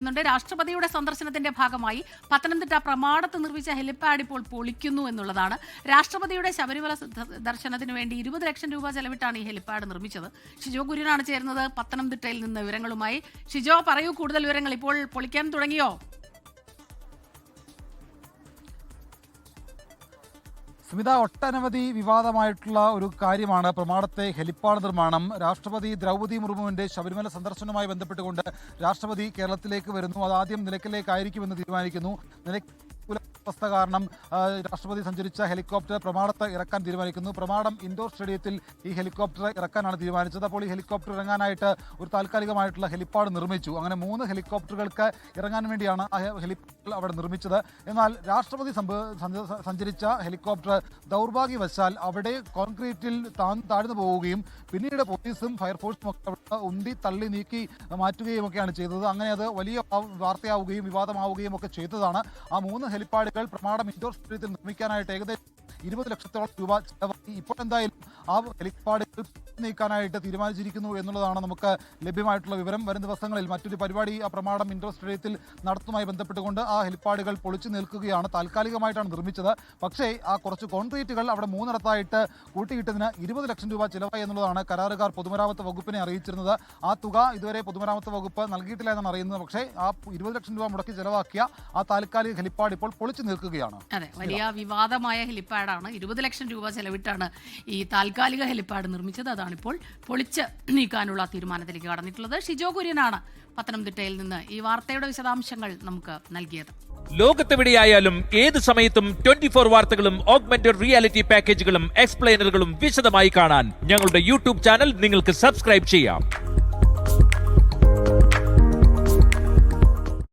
രാഷ്ട്രപതിയുടെ സന്ദർശനത്തിന്റെ ഭാഗമായി പത്തനംതിട്ട പ്രമാടത്ത് നിർമ്മിച്ച ഹെലിപാഡ് ഇപ്പോൾ പൊളിക്കുന്നു എന്നുള്ളതാണ്. രാഷ്ട്രപതിയുടെ ശബരിമല ദർശനത്തിന് വേണ്ടി 20 ലക്ഷം രൂപ ചെലവിട്ടാണ് ഈ ഹെലിപാഡ് നിർമ്മിച്ചത്. ഷിജോ കുര്യനാണ് ചേരുന്നത് പത്തനംതിട്ടയിൽ നിന്ന് വിവരങ്ങളുമായി. ഷിജോ, പറയൂ കൂടുതൽ വിവരങ്ങൾ. ഇപ്പോൾ പൊളിക്കാൻ തുടങ്ങിയോ? സ്മിത, ഒട്ടനവധി വിവാദമായിട്ടുള്ള ഒരു കാര്യമാണ് പ്രമാടത്തെ ഹെലിപ്പാഡ് നിർമ്മാണം. രാഷ്ട്രപതി ദ്രൗപദി മുർമുവിന്റെ ശബരിമല സന്ദർശനവുമായി ബന്ധപ്പെട്ടുകൊണ്ട് രാഷ്ട്രപതി കേരളത്തിലേക്ക് വരുന്നു. അത് ആദ്യം നിലയ്ക്കലേക്കായിരിക്കുമെന്ന് തീരുമാനിക്കുന്നു. അവസ്ഥ കാരണം രാഷ്ട്രപതി സഞ്ചരിച്ച ഹെലികോപ്റ്റർ പ്രമാടത്ത് ഇറക്കാൻ തീരുമാനിക്കുന്നു. പ്രമാടം ഇൻഡോർ സ്റ്റേഡിയത്തിൽ ഈ ഹെലികോപ്റ്റർ ഇറക്കാനാണ് തീരുമാനിച്ചത്. അപ്പോൾ ഈ ഹെലികോപ്റ്റർ ഇറങ്ങാനായിട്ട് ഒരു താൽക്കാലികമായിട്ടുള്ള ഹെലിപ്പാഡ് നിർമ്മിച്ചു. അങ്ങനെ 3 ഹെലികോപ്റ്ററുകൾക്ക് ഇറങ്ങാൻ വേണ്ടിയാണ് ആ ഹെലിപ്പാഡ് അവിടെ നിർമ്മിച്ചത്. എന്നാൽ രാഷ്ട്രപതി സഞ്ചരിച്ച ഹെലികോപ്റ്റർ ദൗർഭാഗ്യവശാൽ അവിടെ കോൺക്രീറ്റിൽ താഴ്ന്നു പോവുകയും പിന്നീട് പോലീസും ഫയർഫോഴ്സും ഒക്കെ ഉന്തി തള്ളി നീക്കി മാറ്റുകയും ഒക്കെയാണ് ചെയ്തത്. അങ്ങനെ അത് വലിയ വാർത്തയാവുകയും വിവാദമാവുകയും ഒക്കെ ചെയ്തതാണ്. ആ 3 ഹെലിപ്പാഡുകൾ പ്രമാടം ഇൻഡോർ സ്റ്റേഡിയത്തിൽ നിർമ്മിക്കാനായിട്ട് ഏകദേശം 20 ലക്ഷത്തോളം രൂപ ചെലവാക്കി. ഇപ്പോൾ എന്തായാലും ആ ഹെലിപ്പാഡുകൾ നീക്കാനായിട്ട് തീരുമാനിച്ചിരിക്കുന്നു എന്നുള്ളതാണ് നമുക്ക് ലഭ്യമായിട്ടുള്ള വിവരം. വരും ദിവസങ്ങളിൽ മറ്റൊരു പരിപാടി ആ പ്രമാടം ഇൻഡോർ സ്റ്റേഡിയത്തിൽ നടത്തുമായി ബന്ധപ്പെട്ടുകൊണ്ട് ആ ഹെലിപ്പാഡുകൾ പൊളിച്ചു നിൽക്കുകയാണ്. താൽക്കാലികമായിട്ടാണ് നിർമ്മിച്ചത്. പക്ഷേ ആ കുറച്ച് കോൺക്രീറ്റുകൾ അവിടെ 3 കൂട്ടിയിട്ടതിന് 20 ലക്ഷം രൂപ ചിലവായി എന്നുള്ളതാണ് കരാറുകാർ പൊതുമരാമത്ത് വകുപ്പിനെ അറിയിച്ചിരുന്നത്. ആ തുക ഇതുവരെ പൊതുമരാമത്ത് വകുപ്പ് നൽകിയിട്ടില്ല എന്നാണ് അറിയുന്നത്. പക്ഷേ ആ 20 ലക്ഷം രൂപ മുടക്കി ചെലവാക്കിയ ആ താൽക്കാലിക ഹെലിപ്പാഡ് ഇപ്പോൾ പൊളിച്ചു നിൽക്കുകയാണ്. അതെ, വലിയ വിവാദമായ ഹെലിപ്പാഡാണ്. 20 ലക്ഷം രൂപ ചെലവിട്ടാണ് ഈ താൽക്കാലിക ഹെലിപ്പാഡ് നിർമ്മിച്ചത്. അതാണിപ്പോൾ പൊളിച്ച് നീക്കാനുള്ള തീരുമാനത്തിലേക്ക് കടന്നിട്ടുള്ളത്. ഷിജോ കുര്യനാണ് പത്തനംതിട്ടയിൽ നിന്ന് ഈ വാർത്തയുടെ വിശദാംശങ്ങൾ നമുക്ക് നൽകിയത്. ലോകത്തെവിടെയായാലും ഏത് സമയത്തും 24 വാർത്തകളും ഓഗ്മെന്റഡ് റിയാലിറ്റി പാക്കേജുകളും എക്സ്പ്ലെയിനറുകളും വിശദമായി കാണാൻ ഞങ്ങളുടെ യൂട്യൂബ് ചാനൽ നിങ്ങൾക്ക് സബ്സ്ക്രൈബ് ചെയ്യാം.